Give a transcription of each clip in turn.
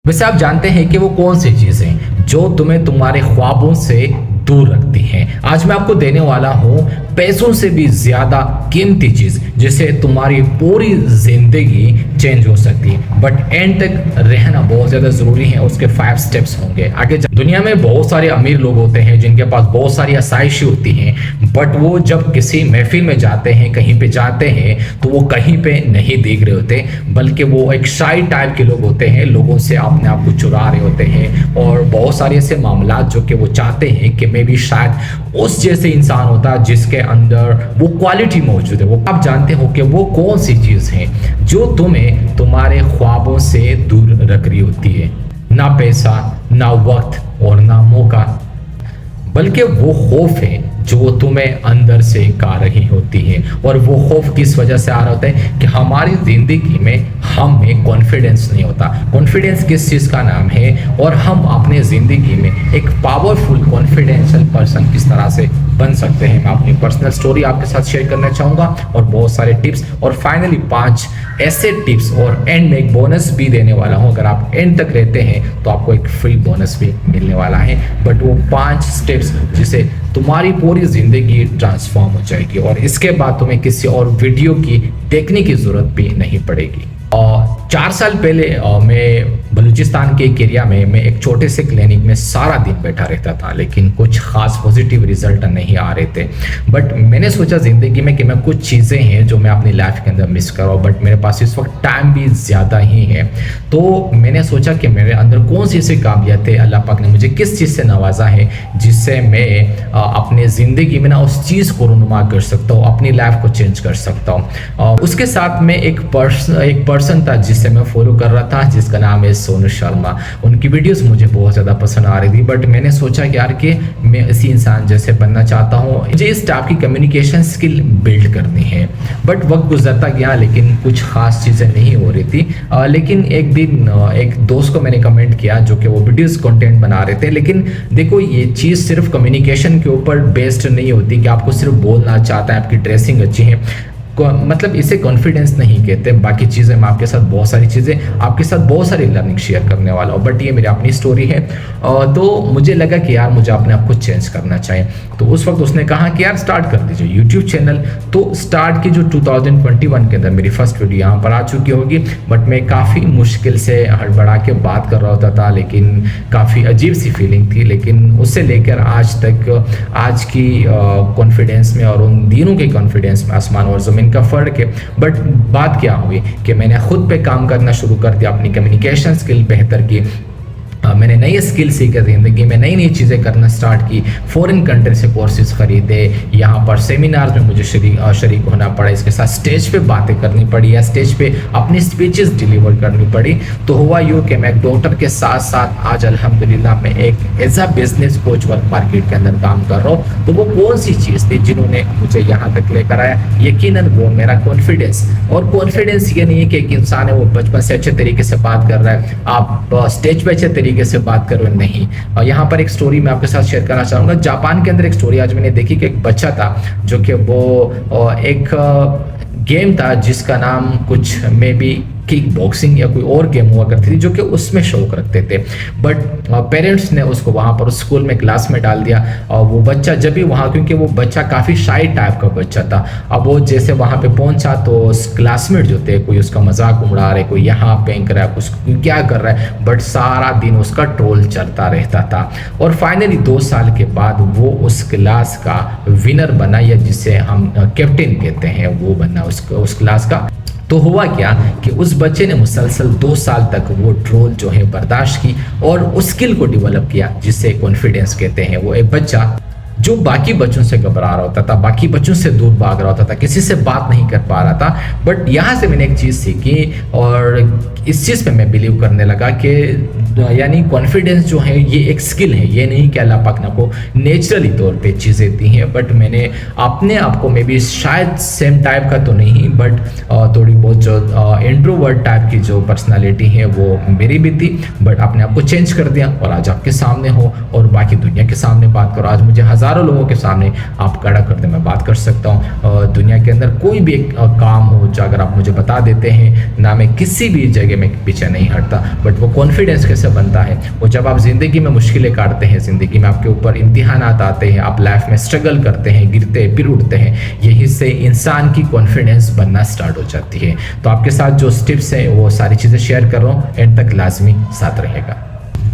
वैसे आप जानते हैं कि वो कौन सी चीजें जो तुम्हें तुम्हारे ख्वाबों से दूर रखती हैं। आज मैं आपको देने वाला हूं पैसों से भी ज्यादा कीमती चीज जिससे तुम्हारी पूरी जिंदगी चेंज हो सकती है, बट एंड तक रहना बहुत ज्यादा जरूरी है। उसके 5 स्टेप्स होंगे आगे। दुनिया में बहुत सारे अमीर लोग होते हैं जिनके पास बहुत सारी आसाइशें होती हैं, बट वो जब किसी महफिल में जाते हैं, कहीं पे जाते हैं, तो वो कहीं पे नहीं देख रहे होते, बल्कि वो एक शाई टाइप के लोग होते हैं। लोगों से अपने आप को चुरा रहे होते हैं और बहुत सारे ऐसे मामला जो कि वो चाहते हैं कि मैं भी शायद उस जैसे इंसान होता जिसके अंदर वो क्वालिटी मौजूद है। वो आप जानते हो कि वो कौन सी चीज़ है जो तुम्हें तुम्हारे ख्वाबों से दूर रख रही होती है। ना पैसा, ना वक्त और ना मौका, बल्कि वो खौफ है जो तुम्हें अंदर से आ रही होती है। और वो खौफ किस वजह से आ रहा होता है कि हमारी जिंदगी में हम में कॉन्फिडेंस नहीं होता। कॉन्फिडेंस किस चीज़ का नाम है और हम अपने ज़िंदगी में एक पावरफुल कॉन्फिडेंशियल पर्सन किस तरह से बन सकते हैं। मैं अपनी पर्सनल स्टोरी आपके साथ शेयर करना चाहूँगा और बहुत सारे टिप्स, और फाइनली 5 ऐसे टिप्स, और एंड में एक बोनस भी देने वाला हूँ। अगर आप एंड तक रहते हैं तो आपको एक फ्री बोनस भी मिलने वाला है। बट वो 5 स्टेप्स जिसे तुम्हारी पूरी ज़िंदगी ट्रांसफॉर्म हो जाएगी और इसके बाद तुम्हें किसी और वीडियो की देखने की ज़रूरत भी नहीं पड़ेगी। और 4 साल पहले मैं बलूचिस्तान के एक एरिया में मैं एक छोटे से क्लिनिक में सारा दिन बैठा रहता था, लेकिन कुछ खास पॉजिटिव रिजल्ट नहीं आ रहे थे। बट मैंने सोचा ज़िंदगी में कि मैं कुछ चीज़ें हैं जो मैं अपनी लाइफ के अंदर मिस कर रहा हूँ, बट मेरे पास इस वक्त टाइम भी ज़्यादा ही है। तो मैंने सोचा कि मेरे अंदर कौन सी ऐसी काबिलियत अल्लाह पाक ने मुझे किस चीज़ से नवाजा है जिससे मैं अपने ज़िंदगी में ना उस चीज़ को रुनुमा कर सकता हूँ, अपनी लाइफ को चेंज कर सकता हूँ। उसके साथ में एक पर्सन था जिससे मैं फॉलो कर रहा था, जिसका नाम है सोनू शर्मा। उनकी वीडियोस मुझे बहुत ज़्यादा पसंद आ रही थी, बट मैंने सोचा कि यार कि मैं इसी इंसान जैसे बनना चाहता हूँ। मुझे इस टाइप की कम्युनिकेशन स्किल बिल्ड करनी है। बट वक्त गुजरता गया लेकिन कुछ खास चीज़ें नहीं हो रही थी। लेकिन एक दिन एक दोस्त को मैंने कमेंट किया जो कि वो वीडियोस कंटेंट बना रहे थे। लेकिन देखो, ये चीज़ सिर्फ कम्युनिकेशन के ऊपर बेस्ड नहीं होती कि आपको सिर्फ बोलना चाहता है, आपकी ड्रेसिंग अच्छी है, मतलब इसे कॉन्फिडेंस नहीं कहते। बाकी चीज़ें मैं आपके साथ बहुत सारी चीज़ें आपके साथ बहुत सारी लर्निंग शेयर करने वाला हूँ, बट ये मेरी अपनी स्टोरी है। तो मुझे लगा कि यार मुझे अपने आप को चेंज करना चाहिए। तो उस वक्त उसने कहा कि यार स्टार्ट कर दीजिए यूट्यूब चैनल। तो स्टार्ट की जो 2021 के अंदर मेरी फर्स्ट वीडियो यहाँ पर आ चुकी होगी, बट मैं काफ़ी मुश्किल से हड़बड़ा के बात कर रहा होता था, लेकिन काफ़ी अजीब सी फीलिंग थी। लेकिन उससे लेकर आज तक, आज की कॉन्फिडेंस में और उन दिनों के कॉन्फिडेंस में आसमान और ज़मीन का फ़र्क है। बट बात क्या हुई कि मैंने खुद पे काम करना शुरू कर दिया, अपनी कम्युनिकेशन स्किल बेहतर की। मैंने नई स्किल सीखे, ज़िंदगी में नई नई चीज़ें करना स्टार्ट की। फॉरेन कंट्री से कोर्सेज खरीदे, यहाँ पर सेमिनार्स में मुझे शरीक होना पड़ा। इसके साथ स्टेज पे बातें करनी पड़ी या स्टेज पे अपनी स्पीचेस डिलीवर करनी पड़ी। तो हुआ यूँ कि मैं एक डॉक्टर के साथ साथ आज अल्हम्दुलिल्लाह मैं एक as a business coach work market के अंदर काम कर रहा हूँ। तो वो कौन सी चीज़ थी जिन्होंने मुझे यहाँ तक लेकर आया? यकीनन वो मेरा कॉन्फिडेंस। और कॉन्फिडेंस ये नहीं है कि एक इंसान है वो बचपन से अच्छे तरीके से बात कर रहा है, आप स्टेज पे अच्छे तरीके से बात करो, नहीं। और यहाँ पर एक स्टोरी मैं आपके साथ शेयर करना चाहूँगा। जापान के अंदर एक स्टोरी आज मैंने देखी कि एक बच्चा था जो कि वो एक गेम था जिसका नाम कुछ मे बी किक बॉक्सिंग या कोई और गेम हुआ करती थी, जो कि उसमें शौक रखते थे। बट पेरेंट्स ने उसको वहाँ पर उस स्कूल में क्लास में डाल दिया। और वो बच्चा जब भी वहाँ, क्योंकि वो बच्चा काफ़ी शाई टाइप का बच्चा था, अब वो जैसे वहाँ पे पहुँचा तो क्लासमेट जो थे, कोई उसका मजाक उड़ा रहे, कोई यहाँ फेंक रहा है, कुछ क्या कर रहा है, बट सारा दिन उसका ट्रोल चलता रहता था। और फाइनली 2 साल के बाद वो उस क्लास का विनर बना, या जिसे हम कैप्टन कहते हैं, वो बना उस क्लास का। तो हुआ क्या कि उस बच्चे ने मुसलसल 2 साल तक वो ट्रोल जो है बर्दाश्त की और उस स्किल को डेवलप किया जिसे कॉन्फिडेंस कहते हैं। वो एक बच्चा जो बाकी बच्चों से घबरा रहा होता था, बाकी बच्चों से दूर भाग रहा होता था, किसी से बात नहीं कर पा रहा था। बट यहाँ से मैंने एक चीज़ सीखी और इस चीज़ पे मैं बिलीव करने लगा कि यानी कॉन्फिडेंस जो है ये एक स्किल है, ये नहीं कि अल्लाह पाक ने को नेचुरली तौर पे चीज़ें दी हैं। बट मैंने अपने आप को मे बी शायद सेम टाइप का तो नहीं, बट थोड़ी बहुत जो इंट्रोवर्ट टाइप की जो पर्सनालिटी है वो मेरी भी थी, बट अपने आप को चेंज कर दिया और आज आपके सामने हो और बाकी दुनिया के सामने बात करो। आज मुझे हज़ारों लोगों के सामने आप खड़ा कर दे, मैं बात कर सकता हूँ। दुनिया के अंदर कोई भी एक काम हो जो अगर आप मुझे बता देते हैं ना, मैं किसी भी जगह में पीछे नहीं हटता। बट वो कॉन्फिडेंस कैसे बनता है, वो जब आप ज़िंदगी में मुश्किलें काटते हैं, ज़िंदगी में आपके ऊपर इम्तिहानात आते हैं, आप लाइफ में स्ट्रगल करते हैं, गिरते फिर उठते हैं, यही से इंसान की कॉन्फिडेंस बनना स्टार्ट हो जाती है। तो आपके साथ जो टिप्स हैं वो सारी चीज़ें शेयर कर रहा हूँ, एंड तक लाजमी साथ रहेगा।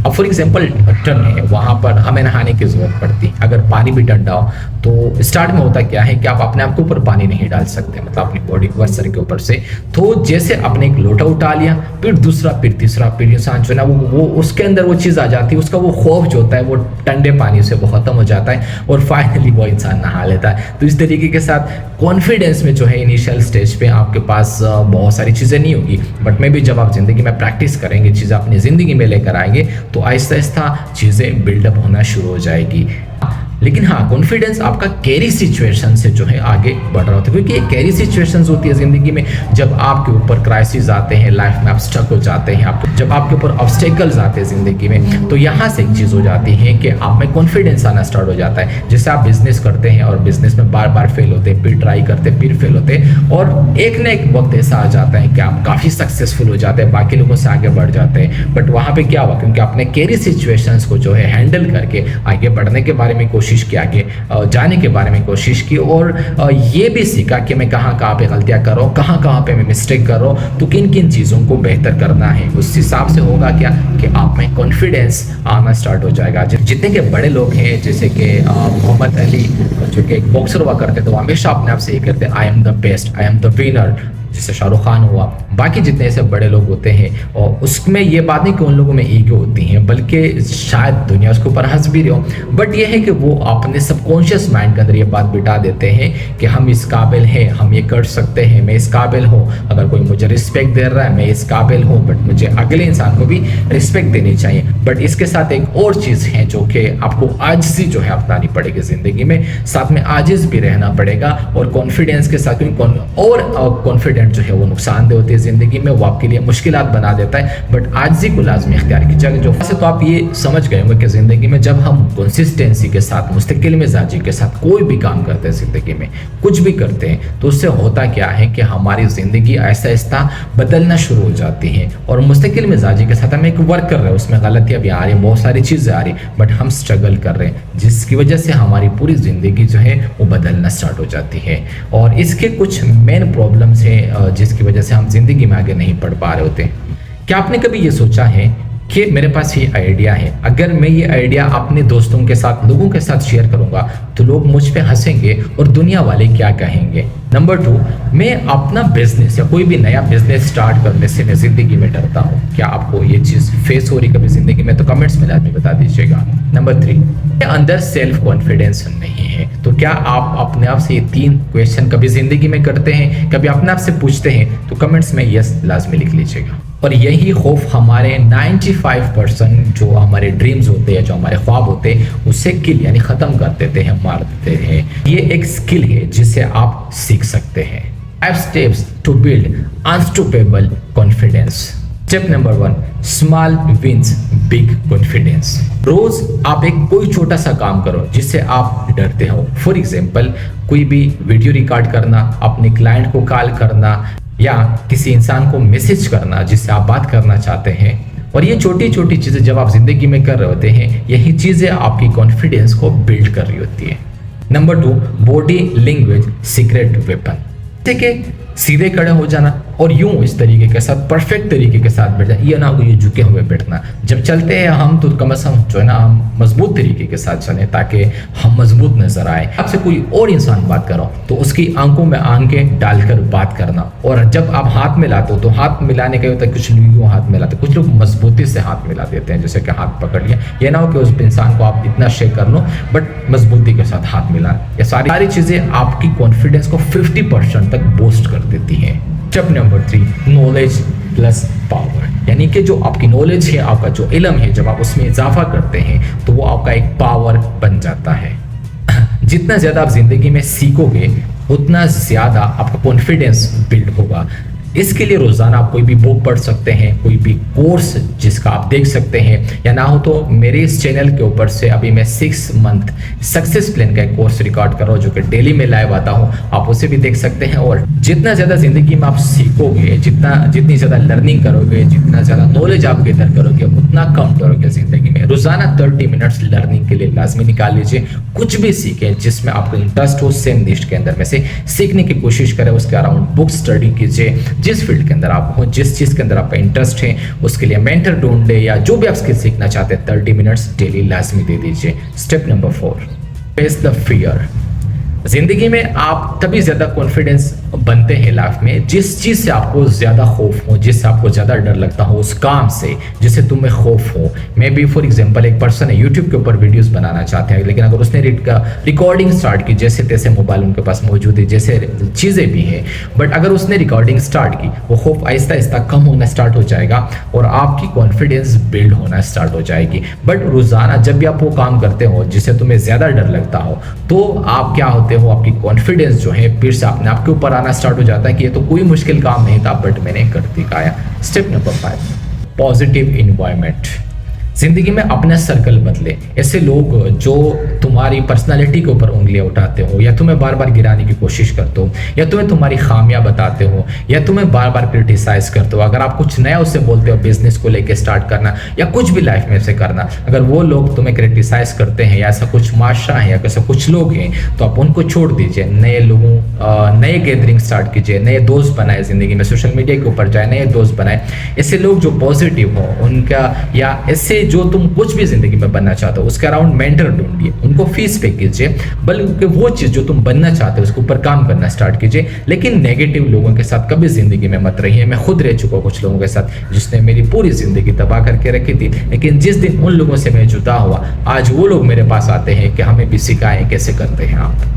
अब फॉर एग्जाम्पल टन है, वहाँ पर हमें नहाने की ज़रूरत पड़ती, अगर पानी भी ठंडा हो तो स्टार्ट में होता क्या है कि आप अपने आप के ऊपर पानी नहीं डाल सकते, मतलब अपनी बॉडी के सर के ऊपर से। तो जैसे आपने एक लोटा उठा लिया, फिर दूसरा, फिर तीसरा, फिर इंसान जो है ना वो उसके अंदर वो चीज़ आ जाती है, उसका वो खौफ जो होता है वो ठंडे पानी से वो ख़त्म हो जाता है और फाइनली वो इंसान नहा लेता है। तो इस तरीके के साथ कॉन्फिडेंस में जो है इनिशियल स्टेज पे आपके पास बहुत सारी चीज़ें नहीं होगी, बट मे बी जब आप ज़िंदगी में प्रैक्टिस करेंगे, चीज़ें अपनी ज़िंदगी में लेकर आएंगे तो आहिस्ता आहिस्ता चीज़ें बिल्डअप होना शुरू हो जाएगी। लेकिन हाँ, कॉन्फिडेंस आपका कैरी सिचुएशन से जो है आगे बढ़ रहा होता है, क्योंकि ये कैरी सिचुएशंस होती है ज़िंदगी में जब आपके ऊपर क्राइसिस आते हैं, लाइफ में आप स्टक हो जाते हैं, आप जब आपके ऊपर ऑब्स्टेकल्स आते हैं ज़िंदगी में, तो यहाँ से एक चीज़ हो जाती है कि आप में कॉन्फिडेंस आना स्टार्ट हो जाता है। जैसे आप बिजनेस करते हैं और बिजनेस में बार बार फेल होते हैं, फिर ट्राई करते हैं, फिर फेल होते हैं, और एक ना एक वक्त ऐसा आ जाता है कि आप काफ़ी सक्सेसफुल हो जाते हैं, बाकी लोगों से आगे बढ़ जाते हैं। बट वहाँ पर क्या हुआ, क्योंकि आपने कैरी सिचुएशंस को जो है हैंडल करके आगे बढ़ने के बारे में कोशिश की, आगे जाने के बारे में कोशिश की, और ये भी सीखा कि मैं कहाँ कहाँ पे गलतियाँ कर रहा हूँ, कहाँ कहाँ पे मैं मिस्टेक कर रहा हूँ, तो किन किन चीज़ों को बेहतर करना है। उस हिसाब से होगा क्या कि आप में कॉन्फिडेंस आना स्टार्ट हो जाएगा। जितने के बड़े लोग हैं, जैसे कि मोहम्मद अली जो कि एक बॉक्सर हुआ करते, तो हमेशा अपने आप से ये कहते, I am the best, I am the winner, जैसे शाहरुख खान हुआ, बाकी जितने ऐसे बड़े लोग होते हैं, और उसमें ये बात नहीं कि उन लोगों में ईगो होती है, बल्कि शायद दुनिया उसके ऊपर हंस भी रही हो, बट ये है कि वो अपने सबकॉन्शियस माइंड के अंदर ये बात बिठा देते हैं कि हम इस काबिल हैं, हम ये कर सकते हैं, मैं इस काबिल हूँ, अगर कोई मुझे रिस्पेक्ट दे रहा है मैं इस काबिल हूँ, बट मुझे अगले इंसान को भी रिस्पेक्ट देनी चाहिए। बट इसके साथ एक और चीज़ है जो कि आपको आजिज़ी जो है अपनानी पड़ेगी ज़िंदगी में, साथ में आजिज़ भी रहना पड़ेगा, और कॉन्फिडेंस के साथ, और कॉन्फिडेंस जो है वो नुकसानदेह होती है ज़िंदगी में, वो आपके लिए मुश्किलात बना देता है, बट आजिज़ी को लाजमी इख्तियार कीजिएगा। जो वैसे तो आप ये समझ गए होंगे कि ज़िंदगी में जब हम कंसिस्टेंसी के साथ, मुस्तकिल मिजाजी के साथ कोई भी काम करते हैं, ज़िंदगी में कुछ भी करते हैं, तो उससे होता क्या है कि हमारी ज़िंदगी आहिस्ता आहिस्ता बदलना शुरू हो जाती है। और मुस्तकिल मिजाजी के साथ हम एक वर्क कर रहे हैं, उसमें गलतियाँ भी आ रही हैं, बहुत सारी चीज़ें आ रही, बट हम स्ट्रगल कर रहे हैं, जिसकी वजह से हमारी पूरी ज़िंदगी जो है वो बदलना स्टार्ट हो जाती है। और इसके कुछ मेन प्रॉब्लम्स हैं जिसकी वजह से हम जिंदगी में आगे नहीं बढ़ पा रहे होते। क्या आपने कभी ये सोचा है कि मेरे पास ये आइडिया है, अगर मैं ये आइडिया अपने दोस्तों के साथ, लोगों के साथ शेयर करूंगा तो लोग मुझ पे हंसेंगे और दुनिया वाले क्या कहेंगे। नंबर 2, मैं अपना बिजनेस या कोई भी नया बिजनेस स्टार्ट करने से मैं जिंदगी में डरता हूँ। क्या आपको ये चीज़ फेस हो रही कभी जिंदगी में, तो कमेंट्स में लाजमी बता दीजिएगा। नंबर 3, अंदर सेल्फ कॉन्फिडेंस नहीं है। तो क्या आप अपने आप से ये 3 क्वेश्चन कभी जिंदगी में करते हैं, कभी अपने आप से पूछते हैं, तो कमेंट्स में यस लाजमी लिख लीजिएगा। और यही खौफ हमारे 95% जो हमारे ड्रीम्स होते हैं, जो हमारे ख्वाब होते हैं, उसे किल यानी ख़त्म कर देते हैं, मार देते हैं। ये एक स्किल है जिसे आप सीख सकते हैं। 5 steps to build unstoppable confidence. Step number 1, small wins big confidence. रोज आप एक कोई छोटा सा काम करो जिससे आप डरते हो। फॉर एग्जाम्पल, कोई भी वीडियो रिकॉर्ड करना, अपने क्लाइंट को कॉल करना, या किसी इंसान को मैसेज करना जिससे आप बात करना चाहते हैं। और ये छोटी छोटी चीज़ें जब आप जिंदगी में कर रहे होते हैं, यही चीज़ें आपकी कॉन्फिडेंस को बिल्ड कर रही होती है। Number 2, body language secret weapon. ठीक है, सीधे खड़े हो जाना और यूं इस तरीके के साथ, परफेक्ट तरीके के साथ बैठ जाना, ये ना हो ये झुके हुए बैठना। जब चलते हैं हम तो कम से कम जो है ना हम मजबूत तरीके के साथ चलें ताकि हम मजबूत नजर आए। आपसे कोई और इंसान बात करो तो उसकी आंखों में आंखें डालकर बात करना। और जब आप हाथ मिलाते हो तो हाथ मिलाने का होता है, कुछ लोग यूं हाथ मिलाते, कुछ लोग मजबूती से हाथ मिला देते हैं, जैसे कि हाथ पकड़ लिया। ये ना हो कि उस इंसान को आप इतना शेक कर लो बट मजबूती के साथ हाथ मिला। ये सारी चीज़ें आपकी कॉन्फिडेंस को 50% तक बूस्ट कर देती हैं। Step number 3, knowledge plus power, यानी कि जो आपकी नॉलेज है, आपका जो इल्म है, जब आप उसमें इजाफा करते हैं तो वो आपका एक पावर बन जाता है। जितना ज़्यादा आप ज़िंदगी में सीखोगे उतना ज़्यादा आपका कॉन्फिडेंस बिल्ड होगा। इसके लिए रोज़ाना आप कोई भी बुक पढ़ सकते हैं, कोई भी कोर्स जिसका आप देख सकते हैं, या ना हो तो मेरे इस चैनल के ऊपर से अभी मैं 6 मंथ सक्सेस प्लान का एक कोर्स रिकॉर्ड कर रहा हूँ जो कि डेली में लाइव आता हूँ, आप उसे भी देख सकते हैं। और जितना ज़्यादा ज़िंदगी में आप सीखोगे, जितनी ज़्यादा लर्निंग करोगे, जितना ज़्यादा नॉलेज आप गेदर करोगे, उतना कम डरोगे ज़िंदगी में। रोज़ाना 30 मिनट्स लर्निंग के लिए लाजमी निकाल लीजिए। कुछ भी सीखें जिसमें आपको इंटरेस्ट हो, सेम निश के अंदर में से सीखने की कोशिश करें, उसके अराउंड बुक स्टडी कीजिए। जिस फील्ड के अंदर आप हो, जिस चीज़ के अंदर आपका इंटरेस्ट है, उसके लिए मेंटर ढूंढे, या जो भी आप स्किल सीखना चाहते हैं 30 मिनट्स डेली लाजमी दे दीजिए। Step number 4, face the fear. जिंदगी में आप तभी ज़्यादा कॉन्फिडेंस बनते हैं लाइफ में जिस चीज़ से आपको ज़्यादा खौफ हो, जिससे आपको ज़्यादा डर लगता हो, उस काम से जिससे तुम्हें खौफ हो। मे बी फॉर एग्जांपल एक पर्सन है यूट्यूब के ऊपर वीडियोस बनाना चाहते हैं, लेकिन अगर उसने रिकॉर्डिंग स्टार्ट की, जैसे तैसे मोबाइल उनके पास मौजूद है, जैसे चीज़ें भी हैं, बट अगर उसने रिकॉर्डिंग स्टार्ट की, वो खौफ आहिस्ता आहिस्ता कम होना स्टार्ट हो जाएगा और आपकी कॉन्फिडेंस बिल्ड होना स्टार्ट हो जाएगी। बट रोज़ाना जब भी आप वो काम करते हो जिससे तुम्हें ज़्यादा डर लगता हो, तो आप क्या होते हो, आपकी कॉन्फिडेंस जो है फिर से अपने आप के ऊपर आना स्टार्ट हो जाता है कि ये तो कोई मुश्किल काम नहीं था, बट मैंने कर दिखाया। Step number 5, positive environment. जिंदगी में अपना सर्कल बदले। ऐसे लोग जो तुम्हारी पर्सनालिटी के ऊपर उंगलियां उठाते हो, या तुम्हें बार बार गिराने की कोशिश करते हो, या तुम्हें तुम्हारी खामियां बताते हो, या तुम्हें बार बार क्रिटिसाइज करते हो। अगर आप कुछ नया उससे बोलते हो, बिजनेस को लेकर स्टार्ट करना या कुछ भी लाइफ में से करना, अगर वो लोग तुम्हें क्रिटिसाइज करते हैं, या ऐसा कुछ माशरा है, या ऐसा कुछ लोग हैं, तो आप उनको छोड़ दीजिए। नए गैदरिंग स्टार्ट कीजिए, नए दोस्त बनाए जिंदगी में, सोशल मीडिया के ऊपर जाए, नए दोस्त बनाए। ऐसे लोग जो पॉजिटिव हो उनका, या ऐसे जो तुम कुछ भी जिंदगी में बनना चाहते हो उसके अराउंड मेंटर ढूंढिए, उनको फीस पे कीजिए, बल्कि वो चीज जो तुम बनना चाहते हो उसके ऊपर काम करना स्टार्ट कीजिए। लेकिन नेगेटिव लोगों के साथ कभी जिंदगी में मत रहिए। मैं खुद रह चुका हूं कुछ लोगों के साथ जिसने मेरी पूरी जिंदगी तबाह करके रखी थी, लेकिन जिस दिन उन लोगों से मैं जुदा हुआ, आज वो लोग मेरे पास आते हैं कि हमें भी सिखाएं कैसे करते हैं आप।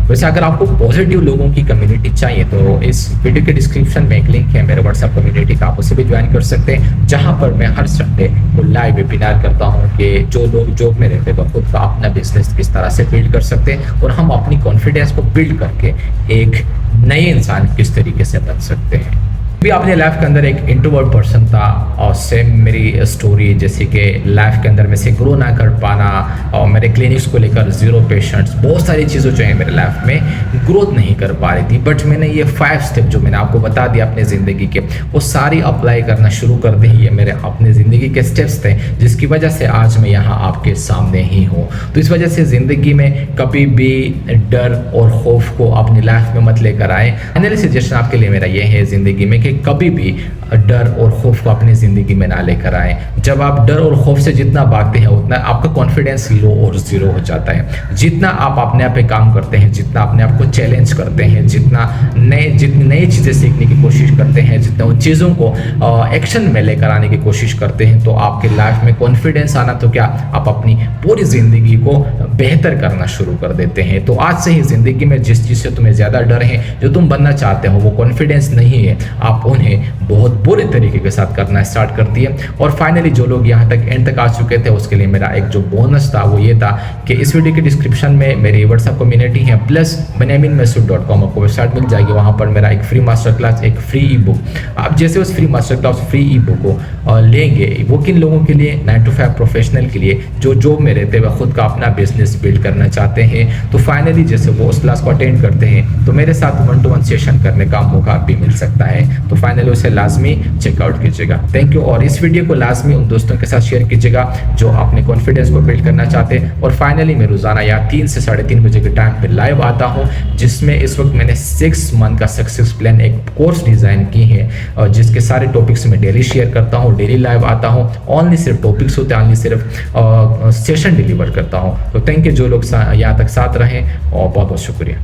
वैसे अगर आपको पॉजिटिव लोगों की कम्युनिटी चाहिए तो इस वीडियो के डिस्क्रिप्शन में एक लिंक है मेरे व्हाट्सएप कम्युनिटी का, आप उसे भी ज्वाइन कर सकते हैं, जहां पर मैं हर संडे को लाइव वेबिनार करता हूं कि जो लोग जॉब में रहते हैं खुद का अपना बिजनेस किस तरह से बिल्ड कर सकते हैं और हम अपनी कॉन्फिडेंस को बिल्ड करके एक नए इंसान किस तरीके से बन सकते हैं। भी अपने लाइफ के अंदर एक इंट्रोवर्ट पर्सन था और सेम मेरी स्टोरी, जैसे कि लाइफ के अंदर में से ग्रो ना कर पाना और मेरे क्लिनिक्स को लेकर 0 पेशेंट्स, बहुत सारी चीज़ें जो है मेरे लाइफ में ग्रोथ नहीं कर पा रही थी। बट मैंने ये 5 स्टेप जो मैंने आपको बता दिया अपने ज़िंदगी के, वो सारी अप्लाई करना शुरू कर दी। ये मेरे अपने ज़िंदगी के स्टेप्स थे जिसकी वजह से आज मैं यहाँ आपके सामने ही हूँ। तो इस वजह से ज़िंदगी में कभी भी डर और खौफ को अपनी लाइफ में मत लेकर आए। फाइनली सजेशन आपके लिए मेरा ये है ज़िंदगी में कि कभी भी डर और खौफ को अपनी ज़िंदगी में ना लेकर आए। जब आप डर और खौफ से जितना भागते हैं उतना आपका कॉन्फिडेंस लो और ज़ीरो हो जाता है। जितना आप अपने आप पे काम करते हैं, जितना अपने आप को चैलेंज करते हैं, जितनी नई चीज़ें सीखने की कोशिश करते हैं, जितना उन चीज़ों को एक्शन में लेकर आने की कोशिश करते हैं, तो आपके लाइफ में कॉन्फिडेंस आना तो क्या, आप अपनी पूरी ज़िंदगी को बेहतर करना शुरू कर देते हैं। तो आज से ही ज़िंदगी में जिस चीज़ से तुम्हें ज़्यादा डर है, जो तुम बनना चाहते हो, वो कॉन्फिडेंस नहीं है, आप उन्हें बहुत बुरे तरीके के साथ करना स्टार्ट कर दिए। और फाइनली जो लोग यहाँ तक एंड तक आ चुके थे उसके लिए मेरा एक जो बोनस था वो ये था कि इस वीडियो के डिस्क्रिप्शन में मेरी व्हाट्सएप कम्युनिटी है प्लस benyaminmasood.com, आपको वेबसाइट मिल जाएगी। वहाँ पर मेरा एक फ्री मास्टर क्लास, एक फ्री ई बुक, आप जैसे उस फ्री मास्टर क्लास, फ्री ई बुक को लेंगे, वो किन लोगों के लिए, 9 to 5 प्रोफेशनल के लिए जो जॉब में रहते हुए खुद का अपना बिजनेस बिल्ड करना चाहते हैं। तो फाइनली जैसे वो उस क्लास को अटेंड करते हैं तो मेरे साथ 1-to-1 सेशन करने का मौका भी मिल सकता है। तो फाइनली उसे लाजमी चेकआउट कीजिएगा। Thank you. और इस वीडियो को लाजमी उन दोस्तों के साथ शेयर कीजिएगा जो अपने कॉन्फिडेंस को बिल्ड करना चाहते हैं। और फाइनली मैं रोजाना यहाँ 3 से 3:30 बजे के टाइम पे लाइव आता हूँ, जिसमें इस वक्त मैंने 6 मंथ का सक्सेस प्लान एक कोर्स डिजाइन की है और जिसके सारे टॉपिक्स मैं डेली शेयर करता हूँ, डेली लाइव आता हूँ। ओनली सिर्फ टॉपिक्स होते हैं, ओनली सिर्फ सेशन डिलीवर करता हूँ। तो थैंक यू जो लोग यहाँ तक साथ रहें और बहुत बहुत शुक्रिया।